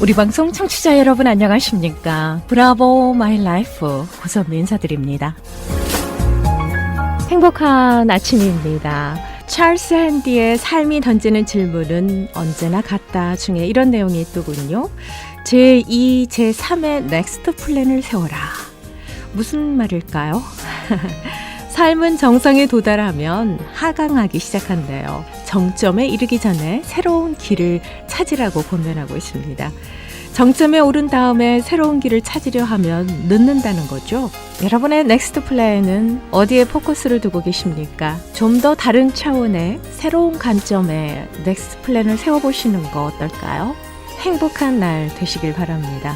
우리 방송 청취자 여러분 안녕하십니까? 브라보 마이 라이프 고선미 인사드립니다. 행복한 아침입니다. 찰스 핸디의 삶이 던지는 질문은 언제나 같다 중에 이런 내용이 있더군요. 제2, 제3의 넥스트 플랜을 세워라. 무슨 말일까요? 삶은 정상에 도달하면 하강하기 시작한대요. 정점에 이르기 전에 새로운 길을 찾으라고 권면하고 있습니다. 정점에 오른 다음에 새로운 길을 찾으려 하면 늦는다는 거죠. 여러분의 넥스트 플랜은 어디에 포커스를 두고 계십니까? 좀 더 다른 차원의 새로운 관점의 넥스트 플랜을 세워보시는 거 어떨까요? 행복한 날 되시길 바랍니다.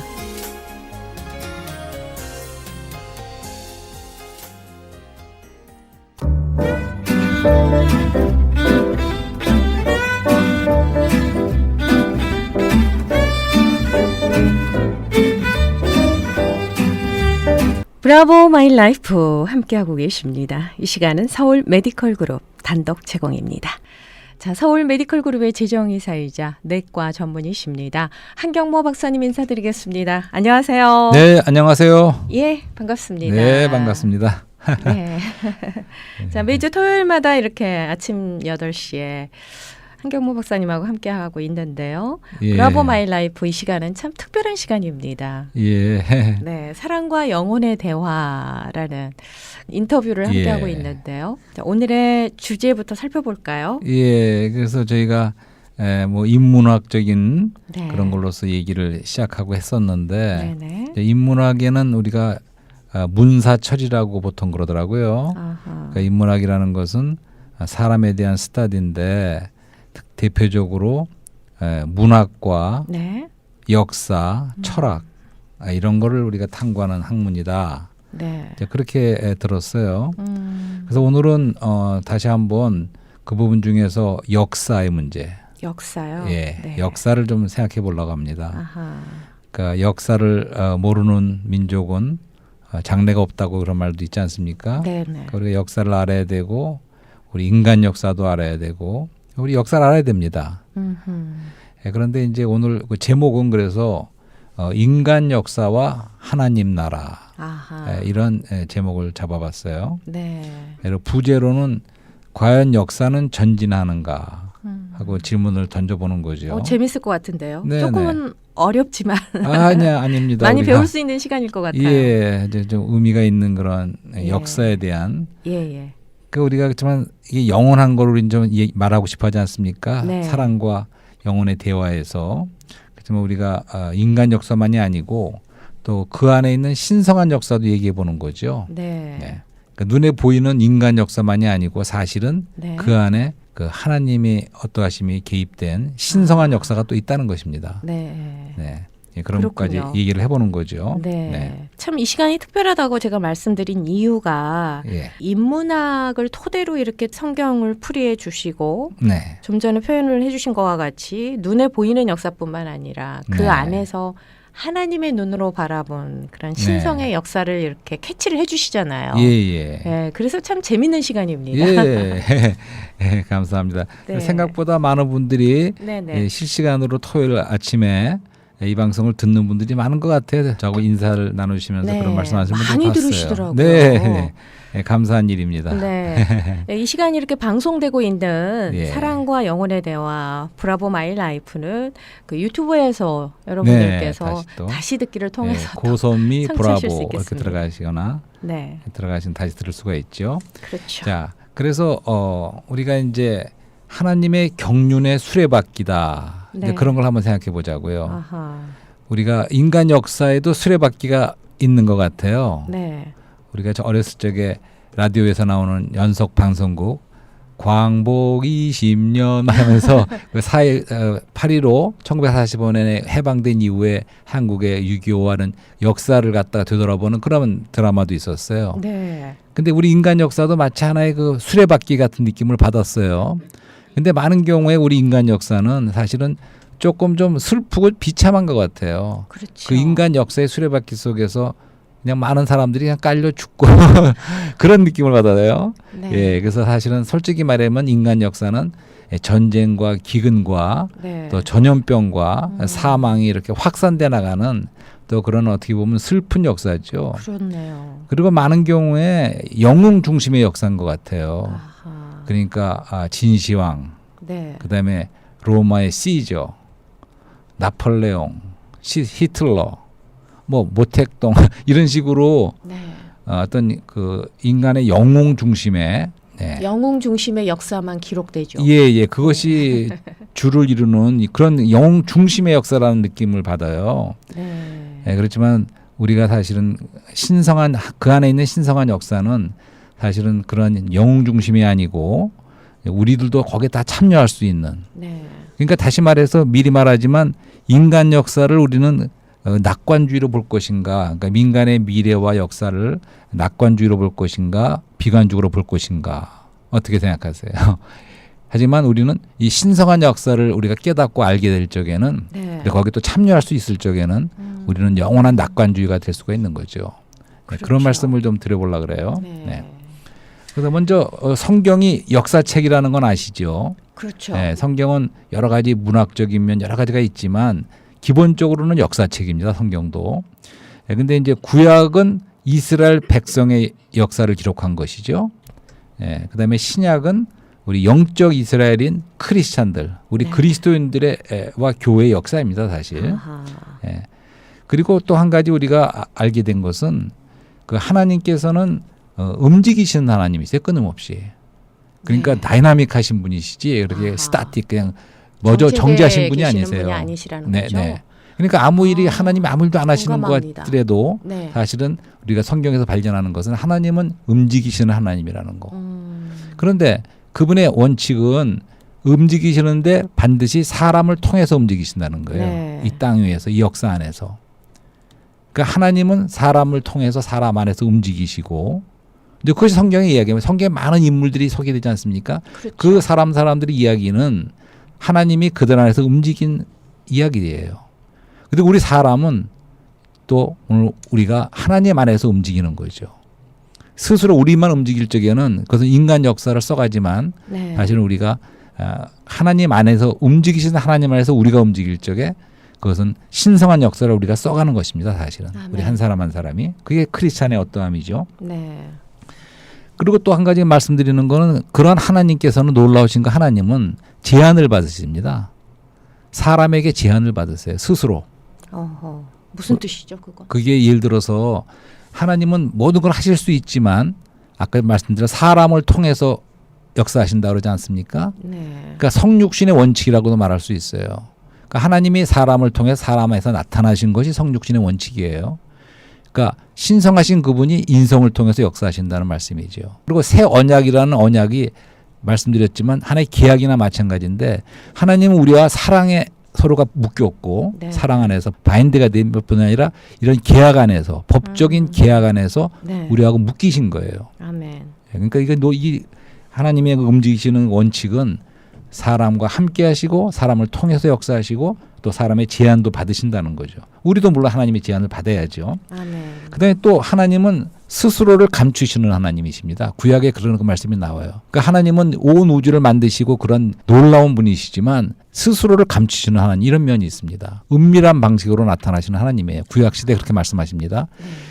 브라보 마이 라이프 함께하고 계십니다. 이 시간은 서울 메디컬 그룹 단독 제공입니다. 자, 서울 메디컬 그룹의 재정이사이자 내과 전문의십니다. 한경모 박사님 인사드리겠습니다. 안녕하세요. 네, 안녕하세요. 예, 반갑습니다. 네, 반갑습니다. 네. 자, 매주 토요일마다 이렇게 아침 8시에 한경모 박사님하고 함께하고 있는데요. 예. 브라보 마이 라이프 이 시간은 참 특별한 시간입니다. 예. 네, 사랑과 영혼의 대화라는 인터뷰를 함께하고 있는데요. 자, 오늘의 주제부터 살펴볼까요? 예, 그래서 저희가 뭐 인문학적인 네. 그런 걸로서 얘기를 시작하고 했었는데 네네. 인문학에는 우리가 문사철이라고 보통 그러더라고요. 아하. 그러니까 인문학이라는 것은 사람에 대한 스터디인데 대표적으로 문학과 네. 역사, 철학 이런 거를 우리가 탐구하는 학문이다. 네. 그렇게 들었어요. 그래서 오늘은 다시 한번 그 부분 중에서 역사의 문제. 역사요? 예, 네. 역사를 좀 생각해 보려고 합니다. 아하. 그러니까 역사를 모르는 민족은 장래가 없다고 그런 말도 있지 않습니까? 네네. 우리가 역사를 알아야 되고 우리 인간 역사도 알아야 되고 우리 역사를 알아야 됩니다. 예, 그런데 이제 오늘 그 제목은 그래서 인간 역사와 하나님 나라 아하. 이런 제목을 잡아봤어요. 네. 그리고 부제로는 과연 역사는 전진하는가 하고 질문을 던져보는 거죠. 재밌을 것 같은데요. 네네. 조금은 어렵지만 아닙니다. 많이 우리가 배울 수 있는 시간일 것 같아요. 예, 이제 좀 의미가 있는 그런 예. 역사에 대한 예. 그 우리가 그렇지만 이게 영원한 걸 우리는 좀 말하고 싶어하지 않습니까? 네. 사랑과 영혼의 대화에서 그렇지만 우리가 인간 역사만이 아니고 또 그 안에 있는 신성한 역사도 얘기해 보는 거죠. 네. 네. 그러니까 눈에 보이는 인간 역사만이 아니고 사실은 네. 그 안에 그 하나님의 어떠하심이 개입된 신성한 역사가 또 있다는 것입니다. 네. 네. 예, 그런 그렇군요. 것까지 얘기를 해보는 거죠. 네. 참 이 시간이 특별하다고 제가 말씀드린 이유가 예. 인문학을 토대로 이렇게 성경을 풀이해 주시고 네. 좀 전에 표현을 해 주신 것과 같이 눈에 보이는 역사뿐만 아니라 그 네. 안에서 하나님의 눈으로 바라본 그런 신성의 역사를 이렇게 캐치를 해 주시잖아요. 예. 네, 그래서 참 재밌는 시간입니다. 예. 예, 감사합니다. 네. 생각보다 많은 분들이 네네. 예, 실시간으로 토요일 아침에 이 방송을 듣는 분들이 많은 것 같아요. 저하고 인사를 나누시면서 네. 그런 말씀하시는 분들 많이 봤어요. 들으시더라고요. 네. 예, 감사한 일입니다. 네. 이 시간이 이렇게 방송되고 있는 예. 사랑과 영혼의 대화 브라보 마이 라이프는 그 유튜브에서 여러분들께서 네, 다시 듣기를 통해서 예, 고선미 청취하실 수 브라보 이렇게 있겠습니다. 들어가시거나 네, 들어가시면 다시 들을 수가 있죠. 그렇죠. 자, 그래서 우리가 이제 하나님의 경륜의 수레바퀴다. 이제 네. 그런 걸 한번 생각해 보자고요. 아하. 우리가 인간 역사에도 수레바퀴가 있는 것 같아요. 네, 우리가 저 어렸을 적에 라디오에서 나오는 연속 방송국 광복 20년 하면서 그 8.15 1945년에 해방된 이후에 한국의 6.25와는 역사를 갖다가 되돌아보는 그런 드라마도 있었어요. 네, 근데 우리 인간 역사도 마치 하나의 그 수레바퀴 같은 느낌을 받았어요. 근데 많은 경우에 우리 인간 역사는 사실은 조금 좀 슬프고 비참한 것 같아요. 그렇죠. 그 인간 역사의 수레바퀴 속에서 그냥 많은 사람들이 그냥 깔려 죽고 그런 느낌을 받아요. 네. 예, 그래서 사실은 솔직히 말하면 인간 역사는 전쟁과 기근과 네. 또 전염병과 사망이 이렇게 확산돼 나가는 또 그런 어떻게 보면 슬픈 역사죠. 그렇네요. 그리고 많은 경우에 영웅 중심의 역사인 것 같아요. 아하. 그러니까 진시황, 네. 그다음에 로마의 시저, 나폴레옹, 히틀러, 뭐 모택동 이런 식으로 네. 어떤 그 인간의 영웅 중심의 영웅 중심의 역사만 기록되죠. 예, 그것이 주를 이루는 그런 영웅 중심의 역사라는 느낌을 받아요. 네. 예, 그렇지만 우리가 사실은 신성한 그 안에 있는 신성한 역사는 사실은 그런 영웅 중심이 아니고 우리들도 거기에 다 참여할 수 있는. 네. 그러니까 다시 말해서 미리 말하지만 인간 역사를 우리는 낙관주의로 볼 것인가, 그러니까 민간의 미래와 역사를 낙관주의로 볼 것인가, 비관적으로 볼 것인가, 어떻게 생각하세요? 하지만 우리는 이 신성한 역사를 우리가 깨닫고 알게 될 적에는, 네. 거기에 또 참여할 수 있을 적에는 우리는 영원한 낙관주의가 될 수가 있는 거죠. 그렇죠. 그런 말씀을 좀 드려보려고 그래요. 네. 네. 그래서 먼저 성경이 역사책이라는 건 아시죠? 그렇죠. 네, 성경은 여러 가지 문학적인 면 여러 가지가 있지만 기본적으로는 역사책입니다. 성경도. 근데 이제 구약은 이스라엘 백성의 역사를 기록한 것이죠. 그다음에 신약은 우리 영적 이스라엘인 크리스찬들, 우리 네. 그리스도인들과 교회의 역사입니다, 사실. 아하. 그리고 또 한 가지 우리가 알게 된 것은 그 하나님께서는 움직이시는 하나님이세요, 끊임없이. 그러니까 네. 다이나믹하신 분이시지 그렇게 아하. 스타틱 그냥 뭐죠 정지하신 분이 계시는 아니세요. 분이 아니시라는 네, 거죠. 네. 그러니까 아무 일이 하나님이 아무 일도 안 하시는 것 공감합니다. 같더라도 네. 사실은 우리가 성경에서 발견하는 것은 하나님은 움직이시는 하나님이라는 거. 그런데 그분의 원칙은 움직이시는데 반드시 사람을 통해서 움직이신다는 거예요. 네. 이 땅 위에서 이 역사 안에서. 그러니까 하나님은 사람을 통해서 사람 안에서 움직이시고 이제 그것이 성경의 이야기예요. 성경에 많은 인물들이 소개되지 않습니까? 그렇죠. 그 사람들의 이야기는 하나님이 그들 안에서 움직인 이야기예요. 근데 우리 사람은 또 오늘 우리가 하나님 안에서 움직이는 거죠. 스스로 우리만 움직일 적에는 그것은 인간 역사를 써가지만 네. 사실은 우리가 하나님 안에서 움직이시는 하나님 안에서 우리가 움직일 적에 그것은 신성한 역사를 우리가 써가는 것입니다. 사실은 아멘. 우리 한 사람 한 사람이 그게 크리스찬의 어떠함이죠. 네. 그리고 또 한 가지 말씀드리는 거는 그런 하나님께서는 놀라우신 거 하나님은 제한을 받으십니다. 사람에게 제한을 받으세요. 스스로. 어허. 무슨 뜻이죠, 그거? 그게 예를 들어서 하나님은 모든 걸 하실 수 있지만 아까 말씀드린 사람을 통해서 역사하신다 그러지 않습니까? 네. 그러니까 성육신의 원칙이라고도 말할 수 있어요. 그러니까 하나님이 사람을 통해 사람에서 나타나신 것이 성육신의 원칙이에요. 그러니까 신성하신 그분이 인성을 통해서 역사하신다는 말씀이죠. 그리고 새 언약이라는 언약이 말씀드렸지만 하나의 계약이나 마찬가지인데 하나님은 우리와 사랑에 서로가 묶였고 네. 사랑 안에서 바인드가 된 것뿐 아니라 이런 계약 안에서 법적인 계약 안에서 네. 우리하고 묶이신 거예요. 아멘. 그러니까 이 하나님의 움직이시는 원칙은 사람과 함께 하시고 사람을 통해서 역사하시고 또 사람의 제안도 받으신다는 거죠. 우리도 물론 하나님의 제안을 받아야죠. 아멘. 그다음에 또 하나님은 스스로를 감추시는 하나님이십니다. 구약에 그런 그 말씀이 나와요. 그러니까 하나님은 온 우주를 만드시고 그런 놀라운 분이시지만 스스로를 감추시는 하나님 이런 면이 있습니다. 은밀한 방식으로 나타나시는 하나님이에요. 구약 시대에 그렇게 말씀하십니다.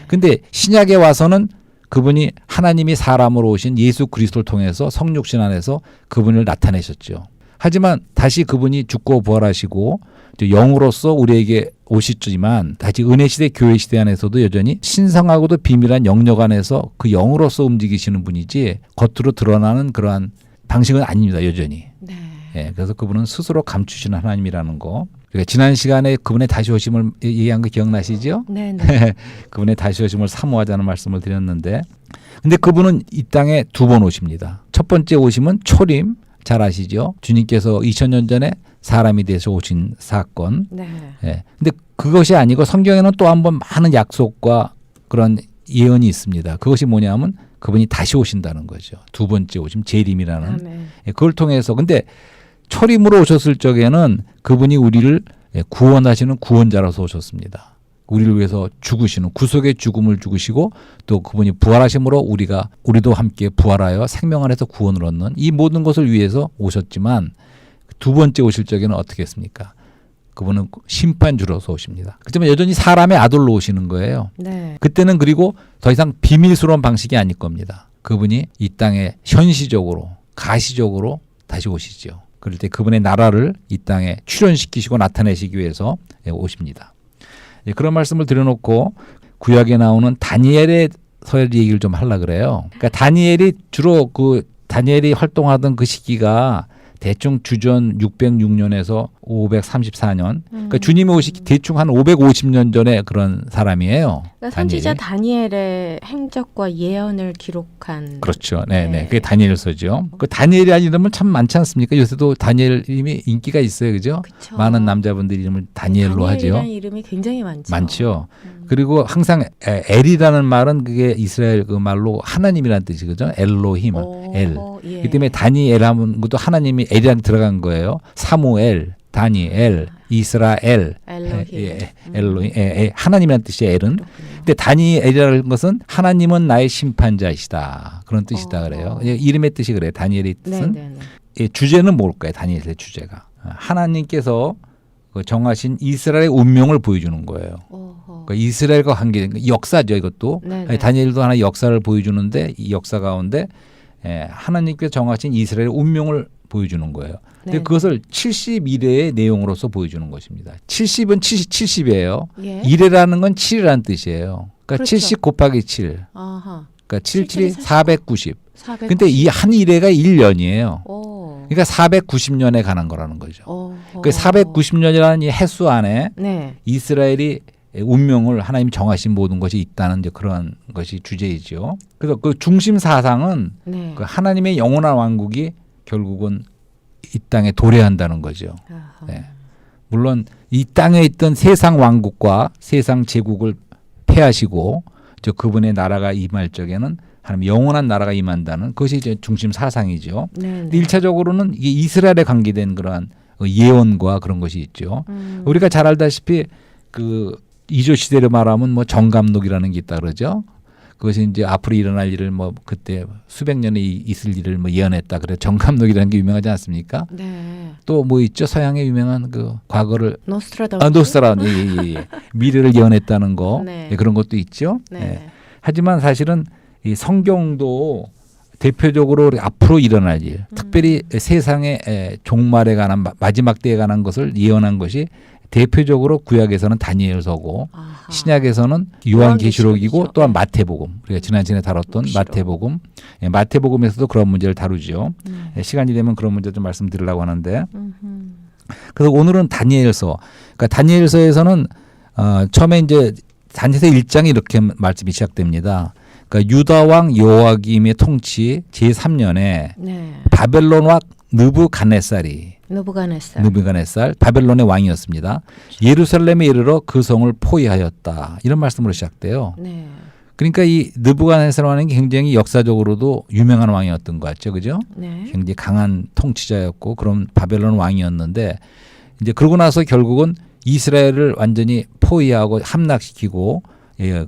근데 신약에 와서는 그분이 하나님이 사람으로 오신 예수 그리스도를 통해서 성육신 안에서 그분을 나타내셨죠. 하지만 다시 그분이 죽고 부활하시고 영으로서 우리에게 오시지만 다시 은혜 시대 교회 시대 안에서도 여전히 신성하고도 비밀한 영역 안에서 그 영으로서 움직이시는 분이지 겉으로 드러나는 그러한 방식은 아닙니다. 여전히. 네. 예, 그래서 그분은 스스로 감추시는 하나님이라는 거. 그러니까 지난 시간에 그분의 다시 오심을 얘기한 거 기억나시죠? 네. 네. 그분의 다시 오심을 사모하자는 말씀을 드렸는데 근데 그분은 이 땅에 두 번 오십니다. 첫 번째 오심은 초림 잘 아시죠? 주님께서 2000년 전에 사람이 돼서 오신 사건. 네. 예. 근데 그것이 아니고 성경에는 또 한 번 많은 약속과 그런 예언이 있습니다. 그것이 뭐냐면 그분이 다시 오신다는 거죠. 두 번째 오심 재림이라는. 아멘. 예, 그걸 통해서 근데 초림으로 오셨을 적에는 그분이 우리를 구원하시는 구원자로서 오셨습니다. 우리를 위해서 죽으시는 구속의 죽음을 죽으시고 또 그분이 부활하심으로 우리도 함께 부활하여 생명 안에서 구원을 얻는 이 모든 것을 위해서 오셨지만 두 번째 오실 적에는 어떻게 했습니까? 그분은 심판주로서 오십니다. 그렇지만 여전히 사람의 아들로 오시는 거예요. 네. 그때는 그리고 더 이상 비밀스러운 방식이 아닐 겁니다. 그분이 이 땅에 현시적으로 가시적으로 다시 오시죠. 그럴 때 그분의 나라를 이 땅에 출현시키시고 나타내시기 위해서 오십니다. 그런 말씀을 드려놓고 구약에 나오는 다니엘의 서 얘기를 좀 하려고 그래요. 그러니까 다니엘이 활동하던 그 시기가 대충 주전 606년에서 534년. 그러니까 주님이 오시기 대충 한 550년 전에 그런 사람이에요. 그러니까 선지자 다니엘의 행적과 예언을 기록한. 그렇죠. 네. 그게 다니엘서죠. 그 다니엘이 아닌 이름은 참 많지 않습니까? 요새도 다니엘 이름이 인기가 있어요, 그죠? 그쵸. 많은 남자분들이 이름을 다니엘로 하죠. 다니엘이라는 이름이 굉장히 많죠. 그리고 항상 엘이라는 말은 그게 이스라엘 그 말로 하나님이라는 뜻이거든요. 엘로힘, 엘. 예. 그 때문에 다니엘 하면 것도 하나님이 엘이라는 들어간 거예요. 사무엘, 다니엘, 이스라엘, 엘로힘. 엘로힘, 하나님이라는 뜻이에요. 엘은. 근데 다니엘이라는 것은 하나님은 나의 심판자이시다. 그런 뜻이다 그래요. 이름의 뜻이 그래요. 다니엘의 뜻은. 주제는 뭘까요? 다니엘의 주제가. 하나님께서 정하신 이스라엘의 운명을 보여주는 거예요. 그러니까 이스라엘과 관계된 역사죠. 이것도. 다니엘도 하나 역사를 보여주는데 이 역사 가운데 하나님께서 정하신 이스라엘의 운명을 보여주는 거예요. 근데 그것을 70일의 내용으로서 보여주는 것입니다. 70은 70이에요. 예. 1회라는 건 7이라는 뜻이에요. 그러니까 그렇죠. 70 곱하기 7. 아하. 그러니까 77이 490. 490. 근데 이 한 1회가 1년이에요. 오. 그러니까 490년에 관한 거라는 거죠. 그 490년이라는 이 횟수 안에 이스라엘이 운명을 하나님 정하신 모든 것이 있다는 이제 그런 것이 주제이죠. 그래서 그 중심 사상은 그 하나님의 영원한 왕국이 결국은 이 땅에 도래한다는 거죠. 네. 물론 이 땅에 있던 세상 왕국과 세상 제국을 폐하시고 그분의 나라가 임할 적에는 하나님 영원한 나라가 임한다는 그것이 이제 중심 사상이죠. 근데 1차적으로는 이게 이스라엘에 관계된 그러한 예언과 그런 것이 있죠. 우리가 잘 알다시피 그 이조 시대로 말하면 뭐 정감록이라는 게 있다 그러죠. 그것이 이제 앞으로 일어날 일을 뭐 그때 수백 년에 있을 일을 뭐 예언했다 그래. 정감록이라는 게 유명하지 않습니까? 또 뭐 있죠? 서양의 유명한 그 과거를 노스트라다무스. 미래를 예언했다는 거. 그런 것도 있죠. 하지만 사실은 이 성경도 대표적으로 앞으로 일어날 일, 특별히 세상의 종말에 관한 마지막 때에 관한 것을 예언한 것이 대표적으로 구약에서는 다니엘서고 신약에서는 요한계시록이고 또한 마태복음. 우리가 지난번에 다뤘던 마태복음. 마태복음에서도 그런 문제를 다루죠. 시간이 되면 그런 문제 좀 말씀드리려고 하는데. 그래서 오늘은 다니엘서. 그러니까 다니엘서에서는 처음에 이제 다니엘서 1장이 이렇게 말씀이 시작됩니다. 그러니까 유다 왕 여호야김의 통치 제3년에 바벨론 왕 느부갓네살 바벨론의 왕이었습니다. 예루살렘에 이르러 그 성을 포위하였다. 이런 말씀으로 시작돼요. 그러니까 이 느부갓네살 왕이 굉장히 역사적으로도 유명한 왕이었던 것 같죠, 그죠? 굉장히 강한 통치자였고 그런 바벨론 왕이었는데 이제 그러고 나서 결국은 이스라엘을 완전히 포위하고 함락시키고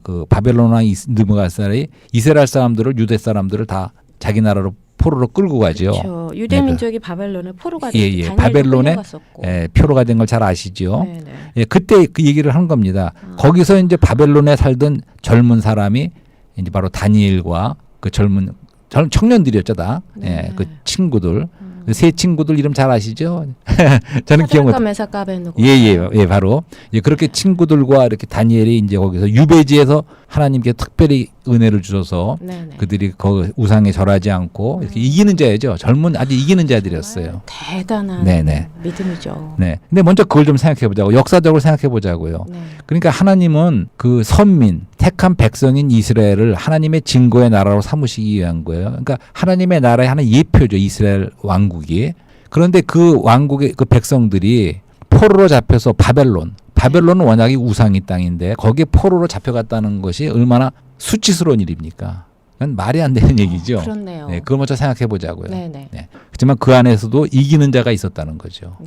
그 바벨론 왕 느부갓네살이 이스라엘 사람들을 유대 사람들을 다 자기 나라로 포로로 끌고 가죠. 그렇죠. 유대 민족이 바벨론에 포로가 바벨론에 표로가 된 걸 잘 아시죠. 그때 그 얘기를 한 겁니다. 거기서 이제 바벨론에 살던 젊은 사람이 이제 바로 다니엘과 그 젊은 청년들이었죠, 다. 그 친구들. 그 세 친구들 이름 잘 아시죠? 저는 기억 못. 바로 그렇게 친구들과 이렇게 다니엘이 이제 거기서 유배지에서 하나님께 특별히 은혜를 주셔서 그들이 그 우상에 절하지 않고 이렇게 이기는 자예죠. 젊은 아주 이기는 자들이었어요. 대단한 믿음이죠. 근데 먼저 그걸 좀 생각해 보자고. 역사적으로 생각해 보자고요. 그러니까 하나님은 그 선민, 택한 백성인 이스라엘을 하나님의 증거의 나라로 삼으시기 위한 거예요. 그러니까 하나님의 나라의 하나 예표죠. 이스라엘 왕국이. 그런데 그 왕국의 그 백성들이 포로로 잡혀서 바벨론은 워낙에 우상의 땅인데 거기에 포로로 잡혀갔다는 것이 얼마나 수치스러운 일입니까? 그건 말이 안 되는 얘기죠. 그렇네요. 그걸 먼저 생각해 보자고요. 하지만 그 안에서도 이기는 자가 있었다는 거죠.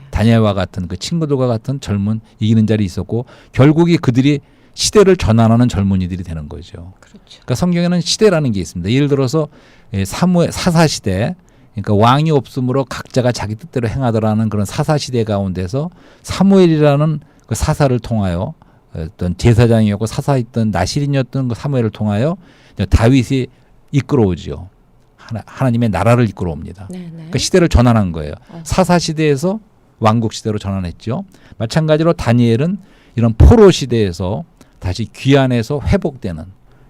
다니엘과 같은 그 친구들과 같은 젊은 이기는 자들이 있었고 결국에 그들이 시대를 전환하는 젊은이들이 되는 거죠. 그렇죠. 그러니까 성경에는 시대라는 게 있습니다. 예를 들어서 사무엘 사사시대, 그러니까 왕이 없으므로 각자가 자기 뜻대로 행하더라는 그런 사사시대 가운데서 사무엘이라는 그 사사를 통하여 어떤 제사장이었고 사사였던 나실인이었던 그 사무엘을 통하여 다윗이 이끌어오죠. 하나님의 나라를 이끌어옵니다. 네네. 그러니까 시대를 전환한 거예요. 사사시대에서 왕국시대로 전환했죠. 마찬가지로 다니엘은 이런 포로 시대에서 다시 귀환해서 회복되는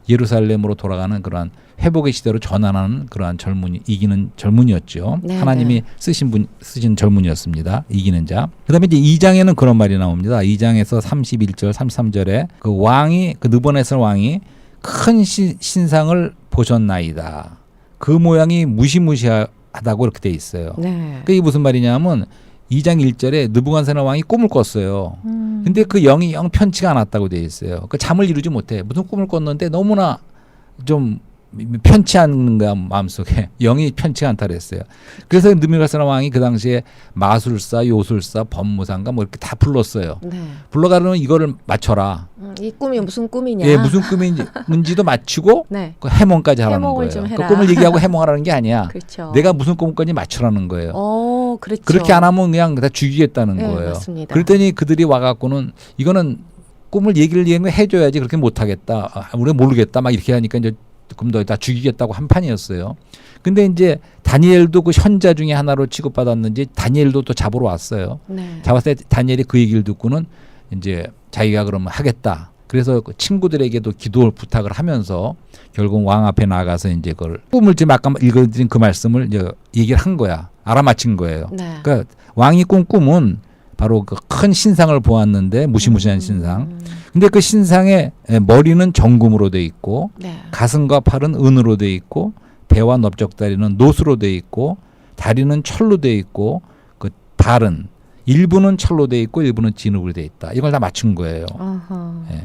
예루살렘으로 돌아가는 그러한 회복의 시대로 전환하는 그러한 젊은이, 이기는 젊은이였죠. 네, 하나님이 쓰신 젊은이였습니다. 이기는 자. 그다음에 이제 2장에는 그런 말이 나옵니다. 2장에서 31절, 33절에 그 왕이 그 느부갓네살 왕이 큰 신상을 보셨나이다. 그 모양이 무시무시하다고 이렇게 돼 있어요. 네. 그게 무슨 말이냐면 2장 1절에 느부갓네살 왕이 꿈을 꿨어요. 근데 그 영이 영 편치가 않았다고 돼 있어요. 그 잠을 이루지 못해. 무슨 꿈을 꿨는데 너무나 좀 편치 않은 거야 마음속에. 영이 편치가 않다 그랬어요. 그래서 느부갓네살 왕이 그 당시에 마술사, 요술사, 법무상가 뭐 이렇게 다 불렀어요. 네. 불러가려면 이거를 맞춰라. 이 꿈이 무슨 꿈이냐. 예, 무슨 꿈인지도 맞추고 네. 그 해몽까지 하라는 해몽을 거예요. 좀 그 해라. 꿈을 얘기하고 해몽하라는 게 아니야. 그렇죠. 내가 무슨 꿈을 꿨는지 맞추라는 거예요. 그렇죠. 그렇게 안 하면 그냥 다 죽이겠다는 네, 거예요. 맞습니다. 그랬더니 그들이 와갖고는 이거는 꿈을 얘기를 해줘야지 그렇게 못하겠다. 우리가 모르겠다. 막 이렇게 하니까 이제 그럼 너 다 죽이겠다고 한 판이었어요. 근데 이제 다니엘도 그 현자 중에 하나로 취급받았는지 다니엘도 또 잡으러 왔어요. 네. 잡았을 때 다니엘이 그 얘기를 듣고는 이제 자기가 그러면 하겠다. 그래서 그 친구들에게도 기도를 부탁을 하면서 결국 왕 앞에 나가서 이제 그걸 꿈을 지금 아까 읽어드린 그 말씀을 이제 얘기를 한 거야. 알아맞힌 거예요. 네. 그러니까 왕이 꾼 꿈은 바로 그 큰 신상을 보았는데 무시무시한 신상. 근데 그 신상의 머리는 정금으로 돼 있고 네. 가슴과 팔은 은으로 돼 있고 배와 넓적다리는 노수로 돼 있고 다리는 철로 돼 있고 그 발은 일부는 철로 돼 있고 일부는 진흙으로 돼 있다. 이걸 다 맞춘 거예요. 어허. 예.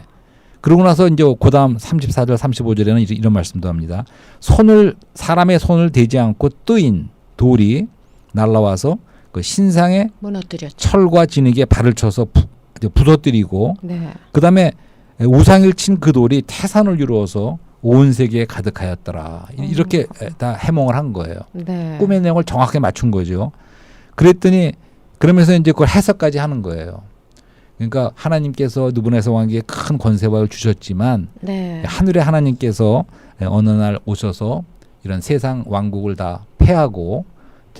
그러고 나서 이제 그다음 34절 35절에는 이런 말씀도 합니다. 사람의 손을 대지 않고 뜨인 돌이 날라와서 그 신상의 무너뜨렸죠. 철과 진흙에 발을 쳐서 부서뜨리고 네. 그다음에 우상을 친 그 돌이 태산을 이루어서 온 세계에 가득하였더라. 이렇게 다 해몽을 한 거예요. 네. 꿈의 내용을 정확하게 맞춘 거죠. 그랬더니 그러면서 이제 그걸 해석까지 하는 거예요. 그러니까 하나님께서 느부갓네살 왕에게 큰 권세와 주셨지만 네. 하늘의 하나님께서 어느 날 오셔서 이런 세상 왕국을 다 패하고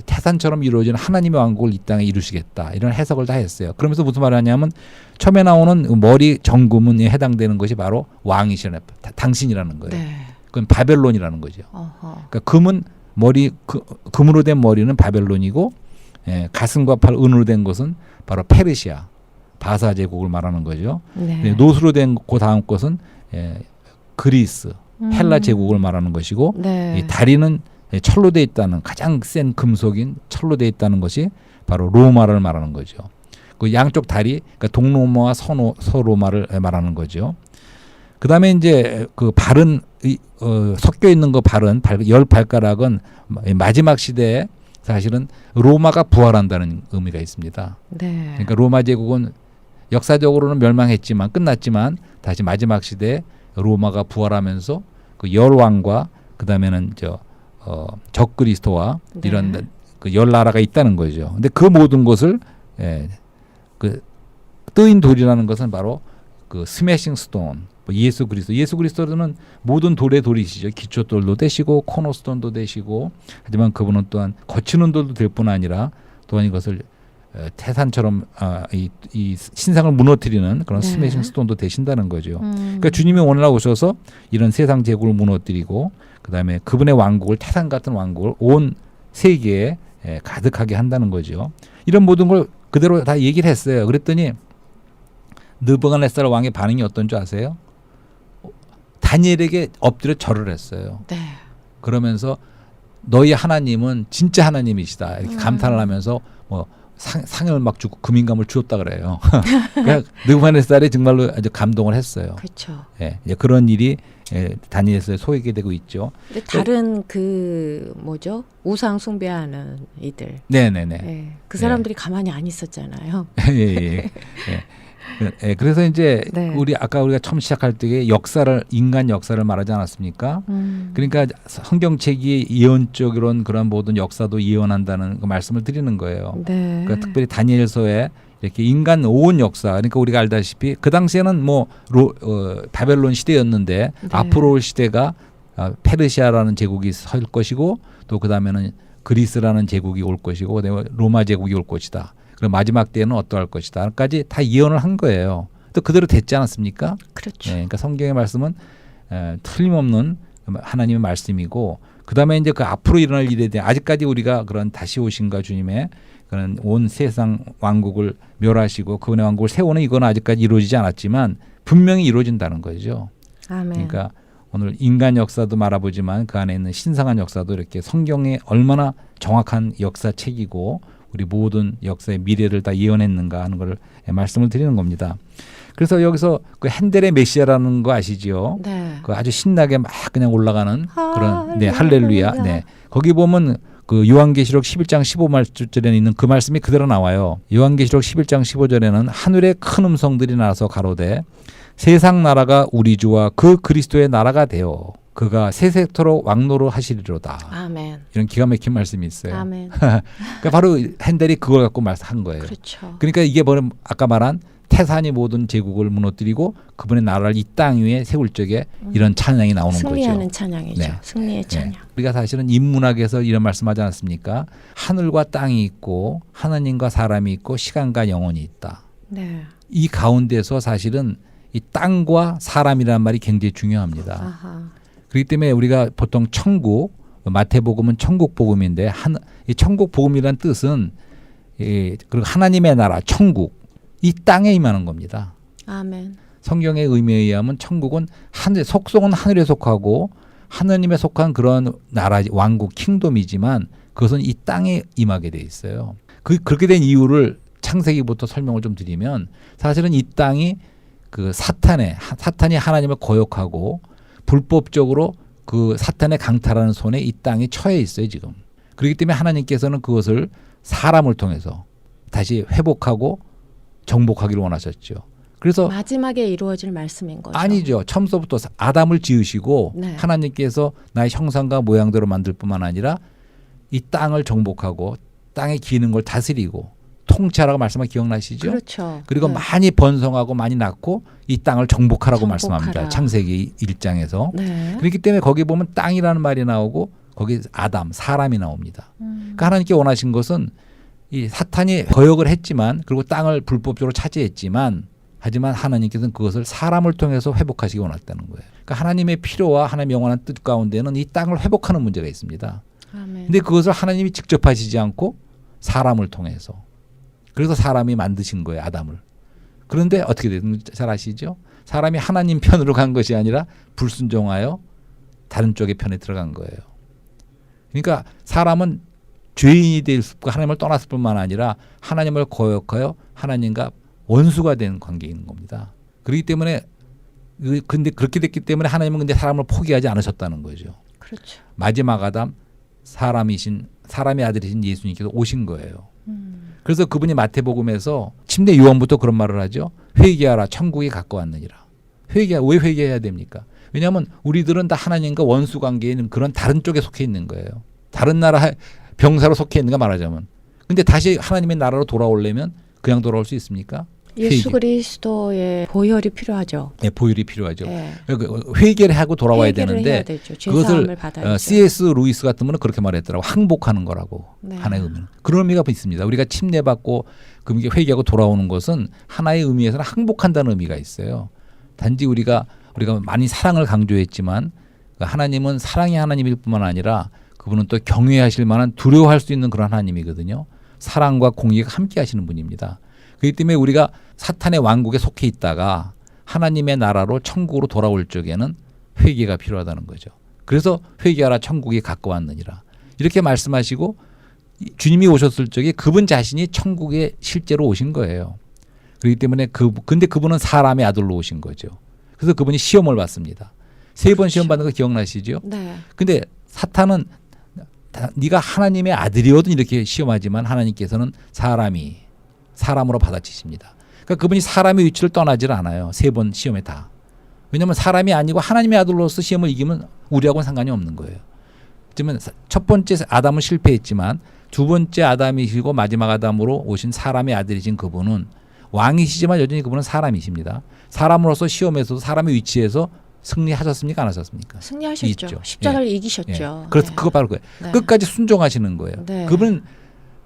태산처럼 이루어지는 하나님의 왕국을 이 땅에 이루시겠다. 이런 해석을 다 했어요. 그러면서 무슨 말을 하냐면 처음에 나오는 머리 정금은 해당되는 것이 바로 왕이시라는 당신이라는 거예요. 네. 그건 바벨론이라는 거죠. 어허. 그러니까 금은 금으로 된 머리는 바벨론이고 가슴과 팔 은으로 된 것은 바로 페르시아 바사 제국을 말하는 거죠. 네. 노수로 된 그 다음 것은 그리스 헬라 제국을 말하는 것이고 네. 이 다리는 철로 돼 있다는 가장 센 금속인 철로 돼 있다는 것이 바로 로마를 말하는 거죠. 그 양쪽 다리 그러니까 동로마와 서로마를 말하는 거죠. 그다음에 이제 그 발은 섞여 있는 그 발은 열 발가락은 마지막 시대에 사실은 로마가 부활한다는 의미가 있습니다. 네. 그러니까 로마 제국은 역사적으로는 멸망했지만 끝났지만 다시 마지막 시대에 로마가 부활하면서 그 열왕과 그다음에는 적그리스도와 네. 이런 그 열 나라가 있다는 거죠. 근데 그 모든 것을 그 뜨인 돌이라는 것은 바로 그 스매싱 스톤 예수 그리스도는 모든 돌의 돌이시죠. 기초돌도 되시고 코너스톤도 되시고 하지만 그분은 또한 거치는 돌도 될 뿐 아니라 또한 이것을 태산처럼 이 신상을 무너뜨리는 그런 네. 스매싱 스톤도 되신다는 거죠. 그러니까 주님이 오늘날 오셔서 이런 세상 제국을 무너뜨리고 그다음에 그분의 왕국을 태산 같은 왕국을 온 세계에 가득하게 한다는 거죠. 이런 모든 걸 그대로 다 얘기를 했어요. 그랬더니 느부갓네살 왕의 반응이 어떤 줄 아세요? 다니엘에게 엎드려 절을 했어요. 네. 그러면서 너희 하나님은 진짜 하나님이시다 이렇게 감탄을 하면서 뭐 상을 막 주고 금인감을 주었다 그래요. 그러니까 느부갓네살이 정말로 아주 감동을 했어요. 그렇죠. 예, 이제 그런 일이 다니엘서에 소개되고 있죠. 근데 다른 그 뭐죠? 우상 숭배하는 이들. 네네네. 네. 그 사람들이 가만히 안 있었잖아요. 예. 예, 그래서 이제 네. 우리가 처음 시작할 때 인간 역사를 말하지 않았습니까? 그러니까 성경책이 예언적으로는 그런 모든 역사도 예언한다는 그 말씀을 드리는 거예요. 네. 그러니까 특별히 다니엘서에 이렇게 인간 온 역사, 그러니까 우리가 알다시피 그 당시에는 바벨론 시대였는데 네. 앞으로 올 시대가 페르시아라는 제국이 설 것이고 또 그 다음에는 그리스라는 제국이 올 것이고 그다음에 로마 제국이 올 것이다. 그리고 마지막 때는 어떠할 것이다.까지 다 예언을 한 거예요. 또 그대로 됐지 않았습니까? 그렇죠. 네, 그러니까 성경의 말씀은 틀림없는 하나님의 말씀이고 그 다음에 이제 그 앞으로 일어날 일에 대해 아직까지 우리가 그런 다시 오신가 주님의 그런 온 세상 왕국을 멸하시고 그분의 왕국을 세우는 이건 아직까지 이루어지지 않았지만 분명히 이루어진다는 거죠. 아멘. 그러니까 오늘 인간 역사도 말아보지만 그 안에 있는 신성한 역사도 이렇게 성경에 얼마나 정확한 역사책이고 우리 모든 역사의 미래를 다 예언했는가 하는 걸 말씀을 드리는 겁니다. 그래서 여기서 그 핸델의 메시아라는 거 아시죠? 네. 그 아주 신나게 막 그냥 올라가는 그런 네, 할렐루야. 할렐루야. 네. 거기 보면 그 요한계시록 11장 15절에 있는 그 말씀이 그대로 나와요. 요한계시록 11장 15절에는 하늘에 큰 음성들이 나서 가로되 세상 나라가 우리 주와 그 그리스도의 나라가 되어 그가 세세토록 왕노로 하시리로다. 아멘. 이런 기가 막힌 말씀이 있어요. 아멘. 그러니까 바로 핸델이 그걸 갖고 말한 거예요. 그렇죠. 그러니까 이게 바로 아까 말한 태산이 모든 제국을 무너뜨리고 그분의 나라를 이 땅 위에 세울 적에 이런 찬양이 나오는 승리하는 거죠. 찬양이죠. 네. 승리의 찬양. 네. 우리가 사실은 인문학에서 이런 말씀하지 않았습니까? 하늘과 땅이 있고 하나님과 사람이 있고 시간과 영혼이 있다. 네. 이 가운데서 사실은 이 땅과 사람이라는 말이 굉장히 중요합니다. 아하. 그렇기 때문에 우리가 보통 천국, 마태복음은 천국 복음인데 이 천국 복음이란 뜻은 그리고 하나님의 나라, 천국, 이 땅에 임하는 겁니다. 아멘. 성경의 의미에 의하면 천국은 속성은 하늘에 속하고 하나님에 속한 그런 나라, 왕국, 킹덤이지만 그것은 이 땅에 임하게 돼 있어요. 그렇게 된 이유를 창세기부터 설명을 좀 드리면 사실은 이 땅이 그 사탄이 하나님을 거역하고 불법적으로 그 사탄의 강탈하는 손에 이 땅이 처해 있어요 지금. 그렇기 때문에 하나님께서는 그것을 사람을 통해서 다시 회복하고 정복하기를 원하셨죠. 그래서 마지막에 이루어질 말씀인 거죠. 아니죠. 처음부터 아담을 지으시고 네. 하나님께서 나의 형상과 모양대로 만들 뿐만 아니라 이 땅을 정복하고 땅에 기는 걸 다스리고 통치하라고 말씀하 기억나시죠? 그렇죠. 그리고 네. 많이 번성하고 많이 낳고 이 땅을 정복하라고 정복하라. 말씀합니다. 창세기 1장에서. 네. 그렇기 때문에 거기 보면 땅이라는 말이 나오고 거기 아담, 사람이 나옵니다. 그러니까 하나님께 원하신 것은 이 사탄이 거역을 했지만 그리고 땅을 불법적으로 차지했지만 하지만 하나님께서는 그것을 사람을 통해서 회복하시기 원했다는 거예요. 그러니까 하나님의 필요와 하나님의 영원한 뜻 가운데는 이 땅을 회복하는 문제가 있습니다. 아멘. 근데 그것을 하나님이 직접 하시지 않고 사람을 통해서 그래서 사람이 만드신 거예요, 아담을. 그런데 어떻게 되는지 잘 아시죠? 사람이 하나님 편으로 간 것이 아니라 불순종하여 다른 쪽의 편에 들어간 거예요. 그러니까 사람은 죄인이 될 수, 하나님을 떠났을 뿐만 아니라 하나님을 거역하여 하나님과 원수가 된 관계인 겁니다. 그렇기 때문에 근데 그렇게 됐기 때문에 하나님은 근데 사람을 포기하지 않으셨다는 거죠. 그렇죠. 마지막 아담 사람의 아들이신 예수님께서 오신 거예요. 그래서 그분이 마태복음에서 침례 요한부터 그런 말을 하죠. 회개하라 천국이 가까웠느니라. 왜 회개해야 됩니까? 왜냐하면 우리들은 다 하나님과 원수 관계에 있는 그런 다른 쪽에 속해 있는 거예요. 다른 나라 병사로 속해 있는가 말하자면. 근데 다시 하나님의 나라로 돌아오려면 그냥 돌아올 수 있습니까? 예수 그리스도의 보혈이 필요하죠. 네, 보혈이 필요하죠. 네. 회개를 하고 돌아와야 회개를 되는데 해야 되죠. 그것을 죄사함을 받아야죠. C.S. 루이스 같은 분은 그렇게 말했더라고. 항복하는 거라고. 네. 하나의 의미는. 그런 의미가 있습니다. 우리가 침례받고 그게 회개하고 돌아오는 것은 하나의 의미에서는 항복한다는 의미가 있어요. 단지 우리가 많이 사랑을 강조했지만 하나님은 사랑의 하나님일 뿐만 아니라 그분은 또 경외하실 만한 두려워할 수 있는 그런 하나님이거든요. 사랑과 공의가 함께 하시는 분입니다. 그렇기 때문에 우리가 사탄의 왕국에 속해 있다가 하나님의 나라로 천국으로 돌아올 적에는 회개가 필요하다는 거죠. 그래서 회개하라 천국이 가까웠느니라. 이렇게 말씀하시고 주님이 오셨을 적에 그분 자신이 천국에 실제로 오신 거예요. 그렇기 때문에 근데 그분은 사람의 아들로 오신 거죠. 그래서 그분이 시험을 받습니다. 3번 시험 받는 거 기억나시죠? 네. 근데 사탄은 네가 하나님의 아들이거든 이렇게 시험하지만 하나님께서는 사람으로 받아치십니다. 그러니까 그분이 사람의 위치를 떠나질 않아요. 3번 시험에 다. 왜냐하면 사람이 아니고 하나님의 아들로서 시험을 이기면 우리하고는 상관이 없는 거예요. 그러면 첫 번째 아담은 실패했지만 두 번째 아담이시고 마지막 아담으로 오신 사람의 아들이신 그분은 왕이시지만 여전히 그분은 사람이십니다. 사람으로서 시험에서도 사람의 위치에서 승리하셨습니까? 안 하셨습니까? 승리하셨죠. 있죠. 십자가를 예. 이기셨죠. 그래서 네. 그거 바로 그거예요. 네. 끝까지 순종하시는 거예요. 네. 그분은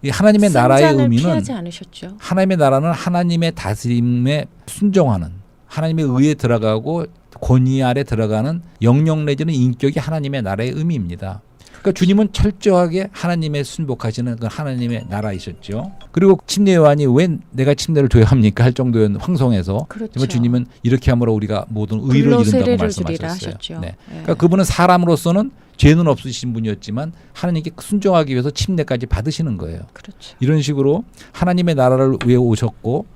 이 하나님의 나라의 승잔을 의미는 피하지 않으셨죠. 하나님의 나라는 하나님의 다스림에 순종하는 하나님의 의에 들어가고 권위 아래 들어가는 영역 내지는 인격이 하나님의 나라의 의미입니다. 그러니까 주님은 철저하게 하나님의 순복하시는 그 하나님의 나라이셨죠. 그리고 침례 요한이 왜 내가 침례를 줘야 합니까 할 정도의 황송해서 그렇죠. 정말 주님은 이렇게 함으로 우리가 모든 의를 불로 이룬다고 세례를 주리라 말씀하셨어요. 하셨죠. 네. 네. 그러니까 그분은 사람으로서는 죄는 없으신 분이었지만 하나님께 순종하기 위해서 침례까지 받으시는 거예요. 그렇죠. 이런 식으로 하나님의 나라를 위해 오셨고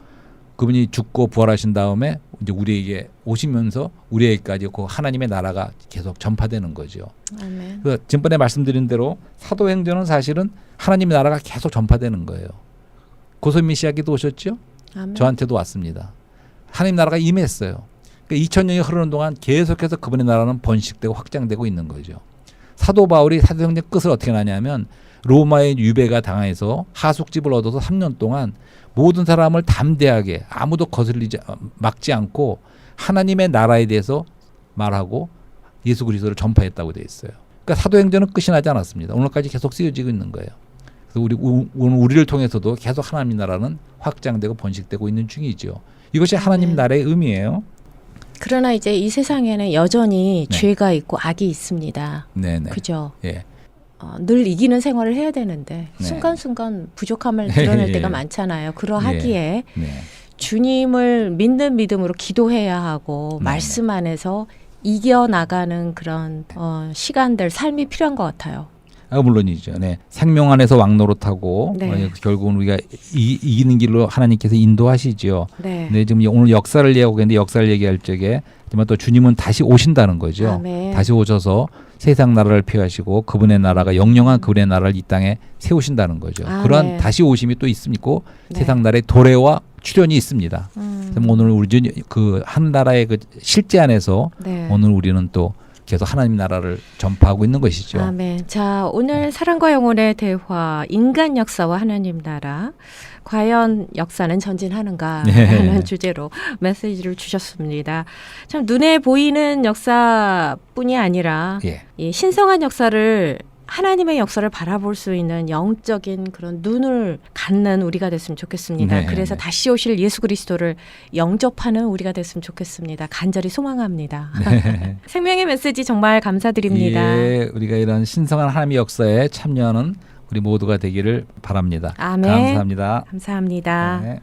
그분이 죽고 부활하신 다음에 이제 우리에게 오시면서 우리에게까지 그 하나님의 나라가 계속 전파되는 거죠. 아멘. 그 지난번에 말씀드린 대로 사도행전은 사실은 하나님의 나라가 계속 전파되는 거예요. 고선민 씨에게도 오셨죠? 아멘. 저한테도 왔습니다. 하나님 나라가 임했어요. 그러니까 2000년이 흐르는 동안 계속해서 그분의 나라는 번식되고 확장되고 있는 거죠. 사도 바울이 사도행전 끝을 어떻게 나냐면 로마의 유배가 당해서 하숙집을 얻어서 3년 동안 모든 사람을 담대하게 아무도 막지 않고 하나님의 나라에 대해서 말하고 예수 그리스도를 전파했다고 되어 있어요. 그러니까 사도행전은 끝이 나지 않았습니다. 오늘까지 계속 쓰여지고 있는 거예요. 그래서 우리를 통해서도 계속 하나님 나라는 확장되고 번식되고 있는 중이죠. 이것이 하나님 나라의 의미예요. 그러나 이제 이 세상에는 여전히 네. 죄가 있고 악이 있습니다. 네네. 그죠? 예. 늘 이기는 생활을 해야 되는데 네. 순간순간 부족함을 드러낼 예. 때가 많잖아요. 그러하기에 네. 주님을 믿는 믿음으로 기도해야 하고 네. 말씀 안에서 이겨나가는 그런 시간들, 삶이 필요한 것 같아요. 물론이죠. 네. 생명 안에서 왕노릇하고 네. 결국은 우리가 이기는 길로 하나님께서 인도하시죠. 네. 네, 지금 오늘 역사를 얘기하고 있는데 역사를 얘기할 적에 하지만 또 주님은 다시 오신다는 거죠. 아멘. 다시 오셔서 세상 나라를 피하시고 그분의 나라가 영영한 그분의 나라를 이 땅에 세우신다는 거죠. 아멘. 그러한 다시 오심이 또 있고 네. 세상 나라의 도래와 출현이 있습니다. 그래서 오늘 우리 그 한 나라의 그 실제 안에서 네. 오늘 우리는 또 계속 하나님 나라를 전파하고 있는 것이죠. 아멘. 자, 오늘 사랑과 영혼의 대화, 인간 역사와 하나님 나라, 과연 역사는 전진하는가 하는 네. 주제로 메시지를 주셨습니다. 참 눈에 보이는 역사뿐이 아니라 예. 이 신성한 역사를 하나님의 역사를 바라볼 수 있는 영적인 그런 눈을 갖는 우리가 됐으면 좋겠습니다. 네, 그래서 네. 다시 오실 예수 그리스도를 영접하는 우리가 됐으면 좋겠습니다. 간절히 소망합니다. 네. 생명의 메시지 정말 감사드립니다. 예, 우리가 이런 신성한 하나님의 역사에 참여하는 우리 모두가 되기를 바랍니다. 아멘. 감사합니다. 감사합니다. 네.